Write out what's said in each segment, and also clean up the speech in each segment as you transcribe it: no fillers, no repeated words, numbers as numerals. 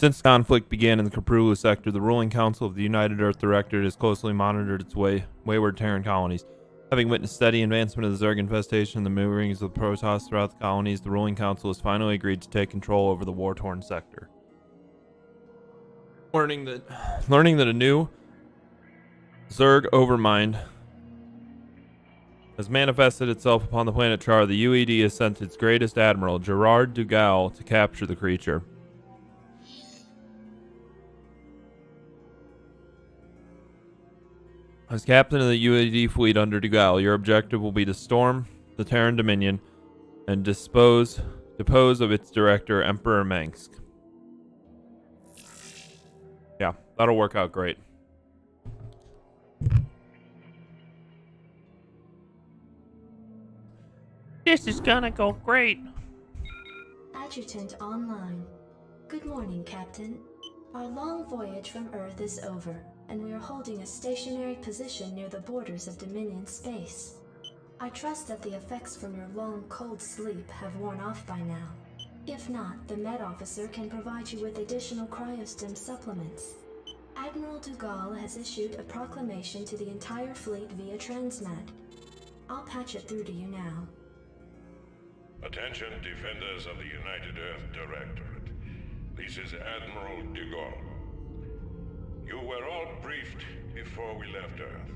Since conflict began in the Caprulu sector, the ruling council of the United Earth Directorate has closely monitored its wayward Terran colonies. Having witnessed steady advancement of the Zerg infestation and the moorings of the Protoss throughout the colonies, the ruling council has finally agreed to take control over the war-torn sector. Learning that a new Zerg overmind has manifested itself upon the planet Char, the UED has sent its greatest admiral, Gerard Dugal, to capture the creature. As captain of the UAD fleet under Dugal, your objective will be to storm the Terran Dominion and depose of its director, Emperor Mengsk. Yeah, that'll work out great. This is gonna go great. Adjutant online. Good morning, Captain. Our long voyage from Earth is over, and we are holding a stationary position near the borders of Dominion space. I trust that the effects from your long, cold sleep have worn off by now. If not, the Med Officer can provide you with additional cryostim supplements. Admiral Dugal has issued a proclamation to the entire fleet via Transmed. I'll patch it through to you now. Attention, defenders of the United Earth Directorate. This is Admiral Dugal. You were all briefed before we left Earth,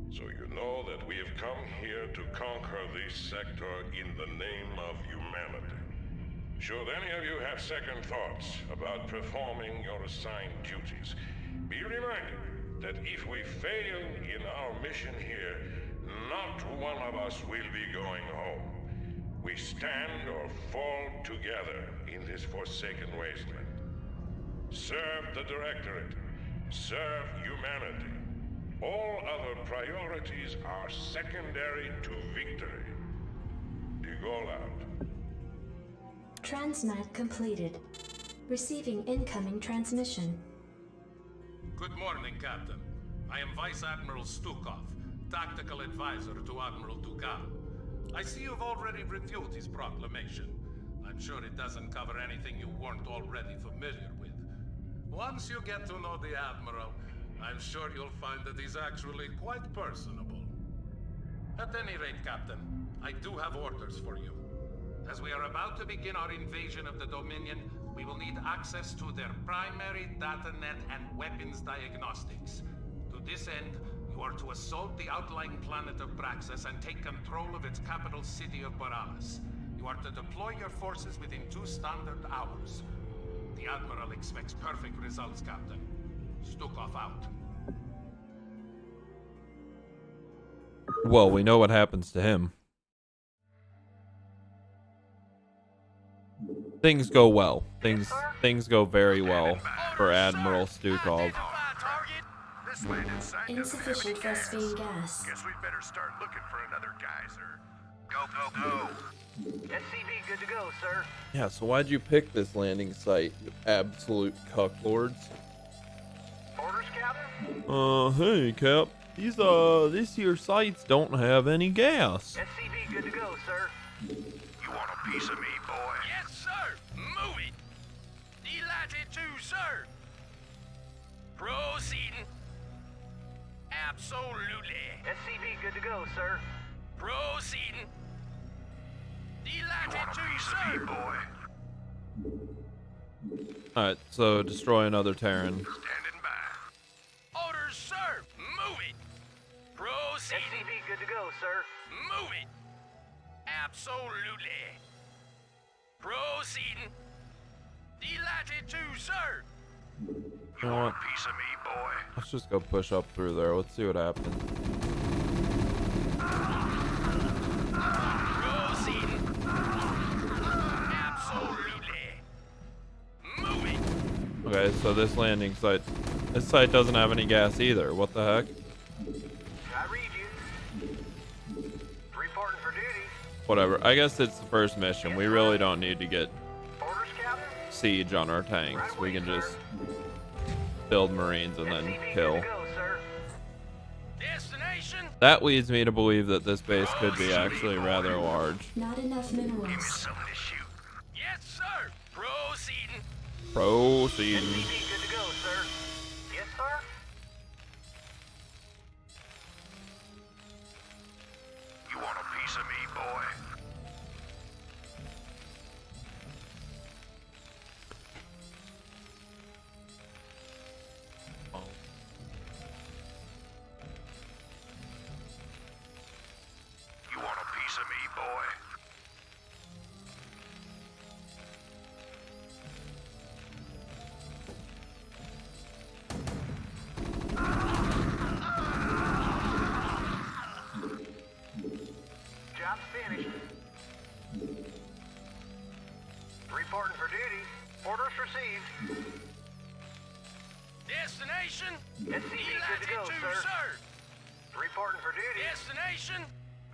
so you know that we have come here to conquer this sector in the name of humanity. Should any of you have second thoughts about performing your assigned duties, be reminded that if we fail in our mission here, not one of us will be going home. We stand or fall together in this forsaken wasteland. Serve the Directorate. Serve humanity. All other priorities are secondary to victory. Dugal out. Transmat completed. Receiving incoming transmission. Good morning, Captain. I am Vice Admiral Stukov, Tactical Advisor to Admiral Dugal. I see you've already reviewed his proclamation. I'm sure it doesn't cover anything you weren't already familiar with. Once you get to know the Admiral, I'm sure you'll find that he's actually quite personable. At any rate, Captain, I do have orders for you. As we are about to begin our invasion of the Dominion, we will need access to their primary datanet and weapons diagnostics. To this end, you are to assault the outlying planet of Braxis and take control of its capital city of Boralis. You are to deploy your forces within 2 standard hours. The Admiral expects perfect results, Captain. Stukov out. Well, we know what happens to him. Things go well. Things go very well for Admiral Stukov. Insufficient phosphine gas. Guess we'd better start looking for another geyser. Go. SCV good to go, sir. Yeah, so why'd you pick this landing site, you absolute cucklords? Orders, Captain? Hey, Cap. These here sites don't have any gas. SCV good to go, sir. You want a piece of me, boy? Yes, sir. Move it. Delighted to, sir. Proceeding. Absolutely. SCV good to go, sir. Proceeding. You Delighted want a to, piece of me, sir. boy? Alright, so destroy another Terran. Standing by. Orders, sir. Move it. Proceeding. SCV good to go, sir. Move it. Absolutely. Proceeding. Delighted to, sir. You know what? Piece of me, boy. Let's just go push up through there. Let's see what happens. Proceeding. Absolutely. Move it. Okay, so this landing site, this site doesn't have any gas either. What the heck? I read you. Reporting for duty. Whatever. I guess it's the first mission. We really don't need to get Orders, Captain? siege on our tanks. We can just build Marines and then SCV kill. good to go, sir. Destination. That leads me to believe that this base could be actually rather large. Not enough Give me minerals. something to shoot. Yes, sir. Proceeding. Proceed. SCV good to go, sir. Yes, sir? You want a piece of me, boy? You want a piece of me, boy? Job's finished. Reporting for duty. Orders received. Destination? SCV good to go, sir. Reporting for duty. Destination?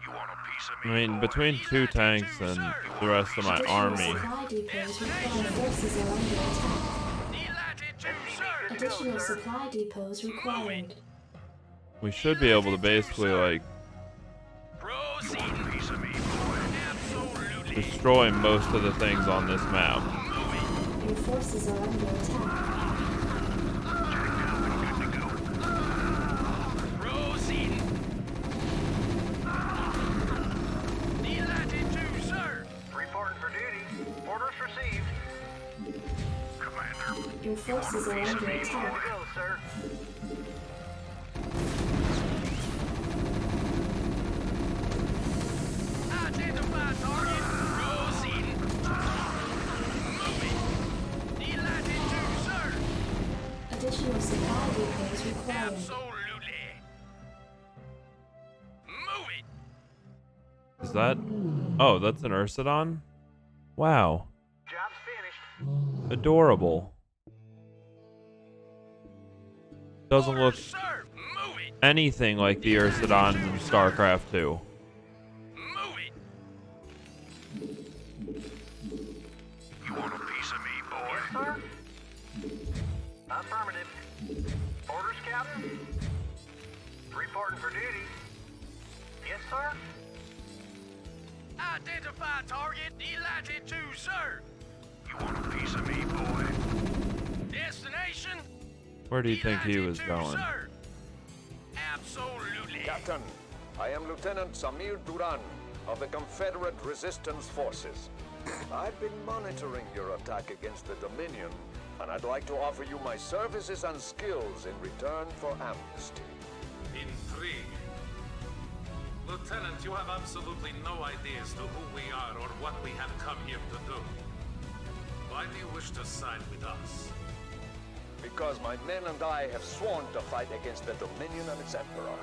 You want a piece of I me, mean, boy? between 2 tanks and the rest of my Additional army, supply depots required. Forces are under attack. Delighted to SCV serve. good to go, Additional sir. supply depots required. we should be able to basically, like, Proceed. A piece of me, boy? Absolutely. destroy most of the things on this map. Your forces are under attack. Proceed. Delighted to serve. Reporting for duty. Orders received. Commander, Your forces are under Good attack. to go, sir. Identify target. Proceed. Moving. Delighted to serve. Additional supply depots required. Absolutely. Moving. Is that? Oh, that's an Ursidon? Wow. Job's finished. Adorable. Doesn't look Orders served. Moving. anything like the Ursidons in StarCraft 2. Moving. you want a piece of me, boy? Yes, sir? Affirmative. Orders, Captain? Reporting for duty. Yes, sir? Identify target. Delighted to serve. You want a piece of me, boy? Destination? Where do you think he Delighted was to going? serve. Absolutely. Captain, I am Lieutenant Samir Duran of the Confederate Resistance Forces. I've been monitoring your attack against the Dominion, and I'd like to offer you my services and skills in return for amnesty. Intrigue. Lieutenant, you have absolutely no idea as to who we are or what we have come here to do. Why do you wish to side with us? Because my men and I have sworn to fight against the Dominion and its Emperor.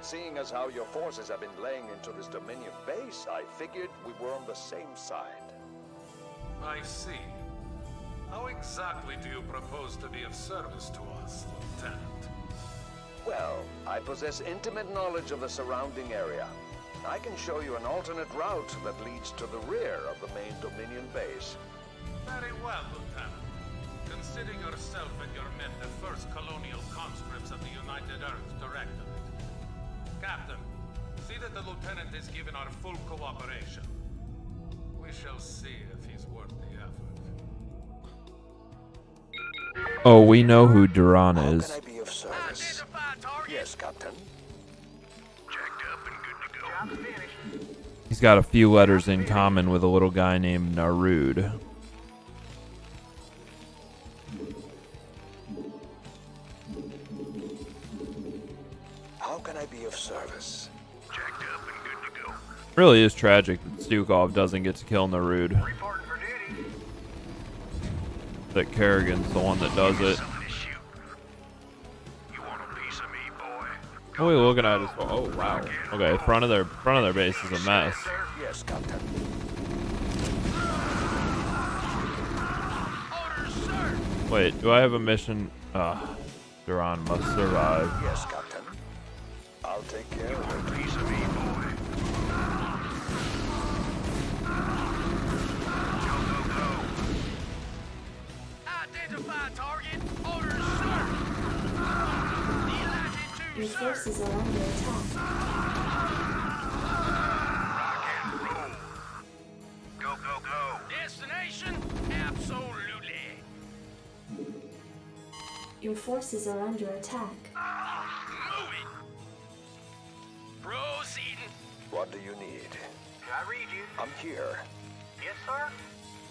Seeing as how your forces have been laying into this Dominion base, I figured we were on the same side. I see. How exactly do you propose to be of service to us, Lieutenant? Well, I possess intimate knowledge of the surrounding area. I can show you an alternate route that leads to the rear of the main Dominion base. Very well, Lieutenant. Consider yourself and your men the first colonial conscripts of the United Earth Directorate. Captain, see that the Lieutenant is given our full cooperation. We shall see if he's worth the effort. Oh, we know who Duran How is. can I be of service? Identify target. Yes, Captain. Jacked up and good to go. Job's finished. He's got a few letters in common with a little guy named Narud. How can I be of service? Jacked up and good to go. Really is tragic that Stukov doesn't get to kill Narud. Reporting for duty. That Kerrigan's the one that does it. Something to shoot. You want a piece of me, boy? What are we looking at as well? Oh wow. Okay, front of their base is a mess. Yes, Captain. Orders served. Wait, do I have a mission? Duran must survive. Yes, Captain. I'll take care of it. Piece of me, boy. Identify target. Orders served. Delighted to Your serve. forces are under attack. Rock and roll. Go, go, go. Destination? Absolutely. Your forces are under attack. Moving. Proceeding. What do you need? Can I read you? I'm here. Yes, sir.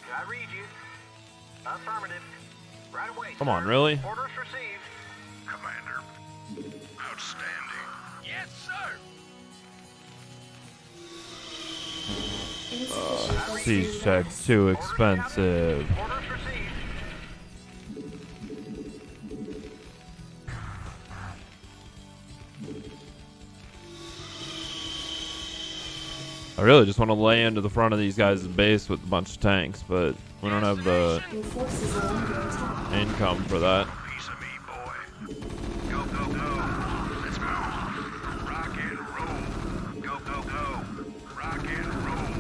Can I read you? Affirmative. Right away. Come sir. on, really? Orders received. Commander. Outstanding. Yes, sir. Insufficient Siege vessel tech's mass. too expensive. Orders received. I really just want to lay into the front of these guys' base with a bunch of tanks, but we don't have the Your forces are under attack. income for that. Piece of me, boy. Go, go, go. Let's move. Rock and roll. Go, go, go. Rock and roll.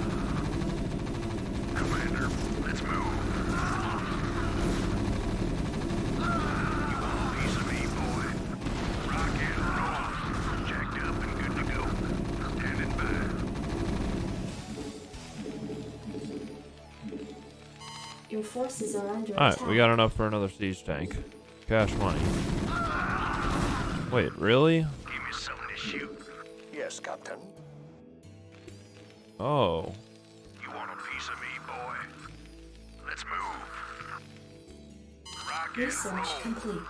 Commander, let's move. You want a piece of me, boy? Rock and roll. Jacked up and good to go. Standing by. Your forces are under Alright, attack. we got enough for another siege tank. Cash money. Wait, really? Give me something to shoot. Yes, Captain. Oh. You want a piece of me, boy? Let's move. Rock and Research roll. complete.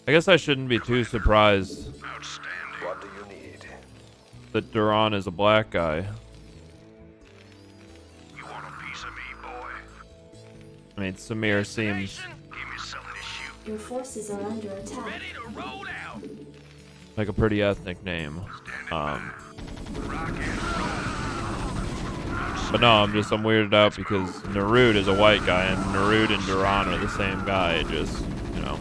I guess I shouldn't be too surprised Outstanding. What do you need? that Duran is a black guy. You want a piece of me, boy? I mean, Samir seems Destination. Give me something to shoot. Your forces are under attack. Ready to roll out. like a pretty ethnic name. Rock and roll. But no, I'm weirded out because Narud is a white guy and Narud and Duran are the same guy, just, you know.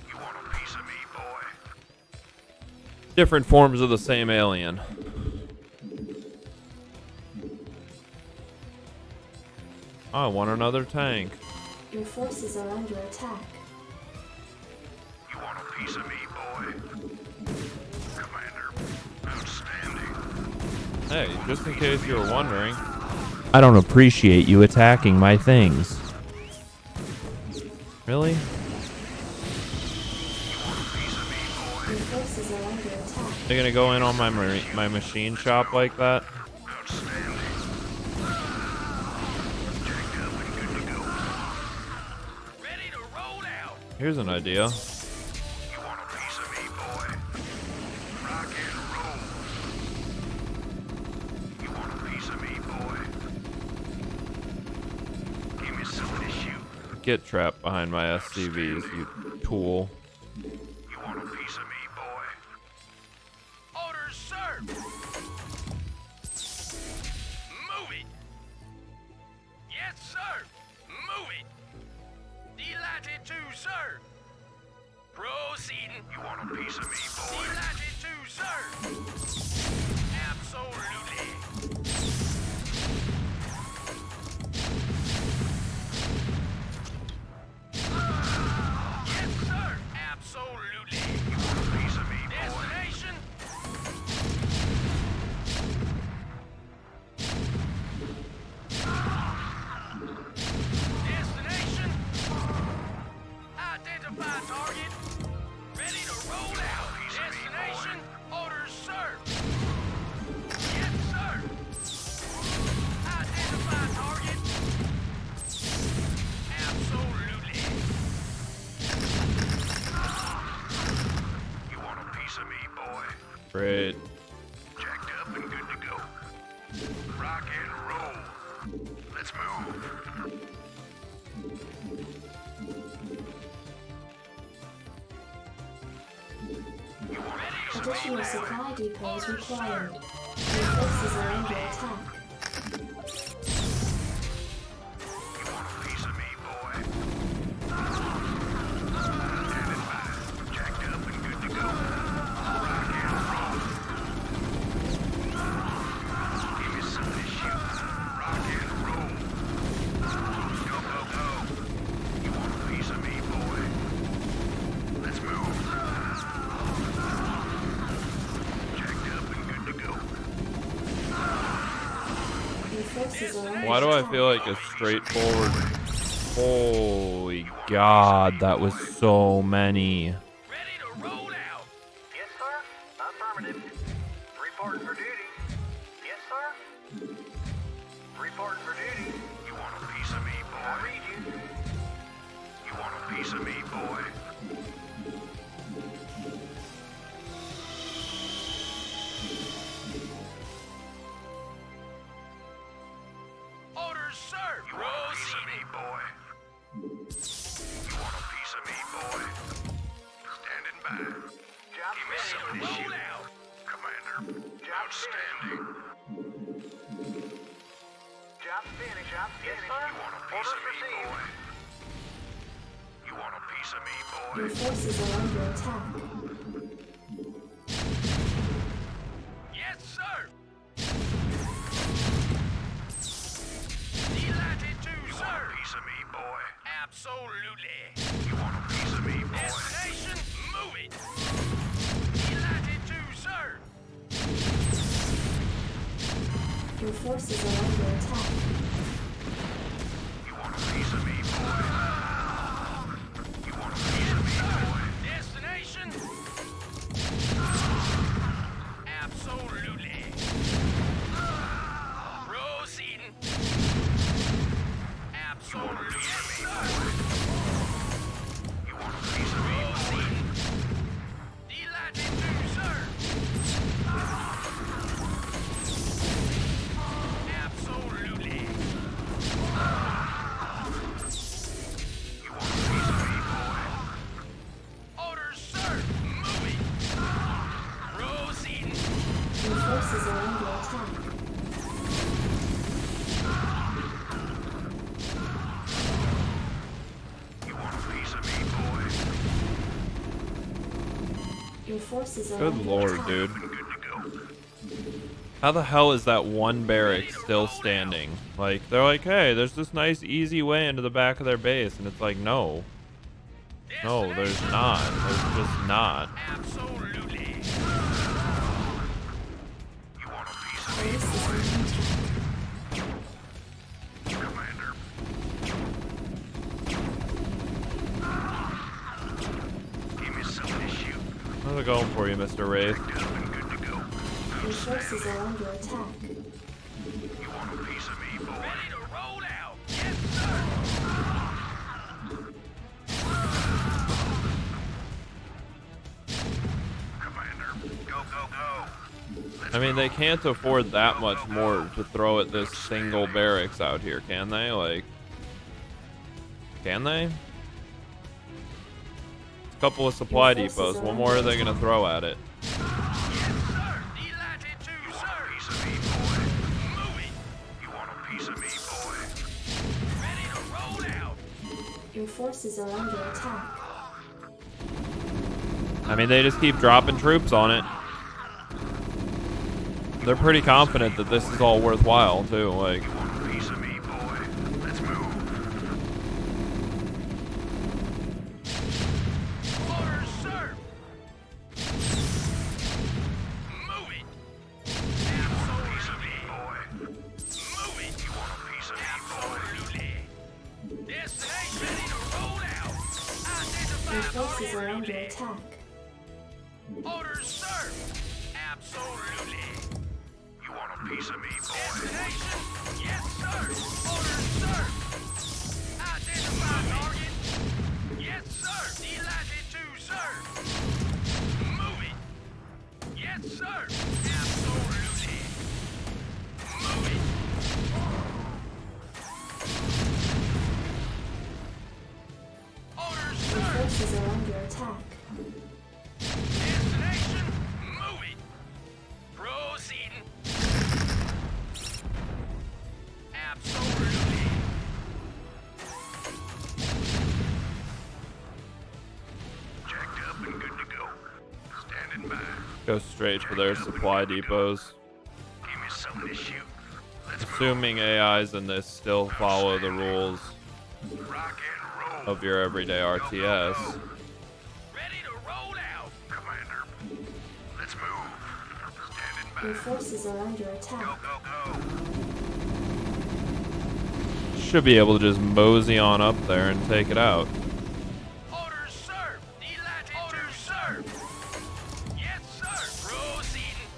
You want a piece of me, boy? Different forms of the same alien. I want another tank. Your forces are under attack. You want a piece of me, boy? Commander, outstanding. Hey, just in case you were wondering. I don't appreciate you attacking my things. Really? Your forces are under attack. They're gonna go in on my my machine shop like that? Outstanding. Jacked up and good to go. Ready to roll out. Here's an idea. You want a piece of me, boy? Rock and roll. You want a piece of me, boy? Give me something to shoot. Get trapped behind my SCVs, you tool. You want a piece of me, boy? Orders, sir. Move it. Yes, sir. Move it. Delighted to, sir. Proceeding. You want a piece of me, boy? Delighted to, sir. Absolutely. Yes, sir. Absolutely. You want a piece of me, boy? Destination. Destination. Identify target. Ready to roll out. Destination. Orders, sir. Yes, sir. Identify target. Absolutely. You want a piece of me, boy? Great. Jacked up and good to go. Rock and roll. Let's move. You want a piece of me, Additional boy? supply depots required. Your forces are under attack. You want a piece of me, boy? Standing by. Jacked up and good to go. Rock and roll. Give me something to shoot. Rock and roll. Go, go, go. You want a piece of me, boy? Let's move. Jacked up and good to go. Your forces are under Why do I attack. feel like a straightforward Holy God, that was so many. Ready to roll out. Yes, sir. Affirmative. Reporting for duty. Yes, sir. Reporting for duty. You want a piece of me, I boy? read you. You want a piece of me, boy? Orders, sir. You want a piece of Proceed. me, boy? You want a piece of me, boy? Standing by. Job Give me finished. some of this Roll shit. out. Commander, Job outstanding. Job finished. Job You finished. Yes, sir. want a piece Orders of me, received. boy? You want a piece of me, boy? Your forces are under attack. Yes, sir. Delighted to, You want sir. a piece of me, boy? Absolutely. You want a piece of me, boy? Destination, move it. Delighted to, sir. Your forces are under attack. You want a piece of me, boy? You want a piece of me, boy? Destination. Absolutely. Proceeding. Absolutely. Yes, sir. You want a piece of me, boy? Proceeding. Delighted to, sir. Absolutely. You want a piece of me, boy? Orders, sir. Moving. Proceeding. Your forces are under attack. You want a piece of me, boy? Your forces are Good under lord, attack. dude. Good to go. How the hell is that one barrack still standing? Like, they're like, hey, there's this nice, easy way into the back of their base. And it's like, no. No, there's not. There's just not. Absolutely. You want a piece of Base me, is boy? under attack. Commander. Give me something to shoot. How's it going for you, Mr. Wraith? Good and good to go. Your forces are under attack. You want a piece of me, boy? Ready to roll out. Yes, sir. Commander, go, go, go. I mean, they can't afford that much more to throw at this single barracks out here, can they? Like, can they? A couple of supply depots. What more are they gonna throw at it? Yes, sir. Delighted to, sir. Piece of me, boy. Moving. You want a piece of me, boy? Ready to roll out. Your forces are under attack. I mean, they just keep dropping troops on it. They're pretty confident that this is all worthwhile, too. Like, You want a piece of me, boy? Let's move. Orders, sir. Moving. Absolutely. Boy, Moving. you want a piece of me, boy? Absolutely. Destination. Ready to roll out. Your Identify forces are under target. attack. Orders, sir. Absolutely. You want a piece of me, boy? Destination. Yes, sir. Orders, sir. Identify target. Yes, sir. Delighted to, sir. Moving. Yes, sir. Absolutely. Moving. Orders, Your sir. forces are under attack. Destination. Moving. Proceeding. Absolutely. Jacked up and good to go. Standing by. go straight for their supply depots. Give me something to shoot. Let's Assuming AIs in this still follow the rules move. Rock and roll. of your everyday RTS. Ready to roll out. Commander, let's move. Standing by. Your forces are under Go, attack. go, go. should be able to just mosey on up there and take it out. Orders, sir. Delighted to serve. Yes, sir. Proceeding.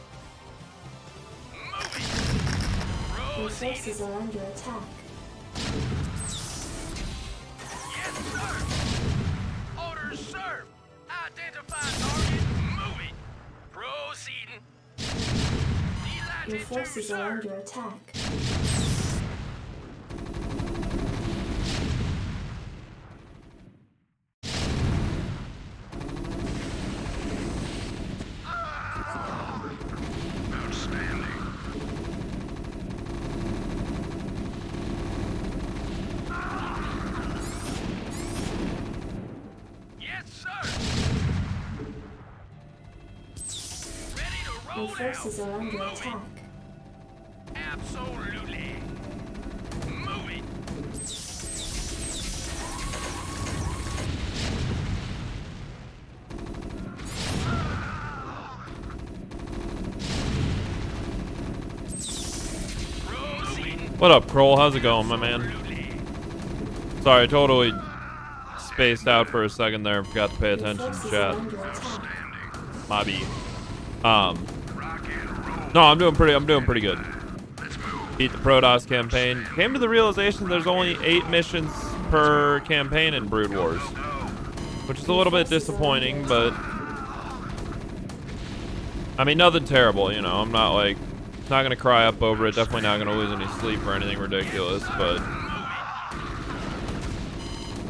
Moving. Your forces are under attack. Yes, sir. Orders, sir. Identify target. Moving. Proceeding. Your Delighted to forces are serve. under attack. Outstanding. Yes, sir. Ready to Your roll forces out. are under Moving. attack. Absolutely. Moving. Proceeding. What up, Kroll? How's it going, my man? Absolutely. Sorry, I totally spaced out for a second there. Forgot to pay Your attention to forces are chat. under attack. My B. Rock and roll. No, I'm doing pretty good. Let's move. Beat the Protoss campaign. Came to the realization there's only 8 missions per campaign in Brood Wars, which is a little bit disappointing, but I mean, nothing terrible, you know. I'm not like, not gonna cry up over it. Definitely not gonna lose any sleep or anything ridiculous, but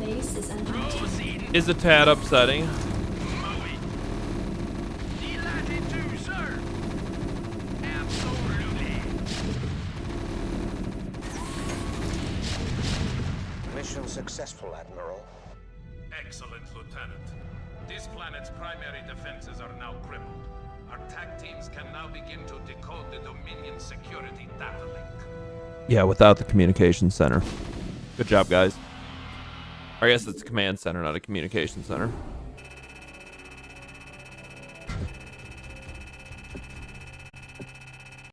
Base is under attack. Proceeding. is a tad upsetting. Moving. Delighted to serve. Absolutely. Mission successful, Admiral. Excellent, Lieutenant. This planet's primary defenses are now crippled. Our TAC teams can now begin to decode the Dominion security data link. Yeah, without the communication center. Good job, guys. I guess it's a command center, not a communication center.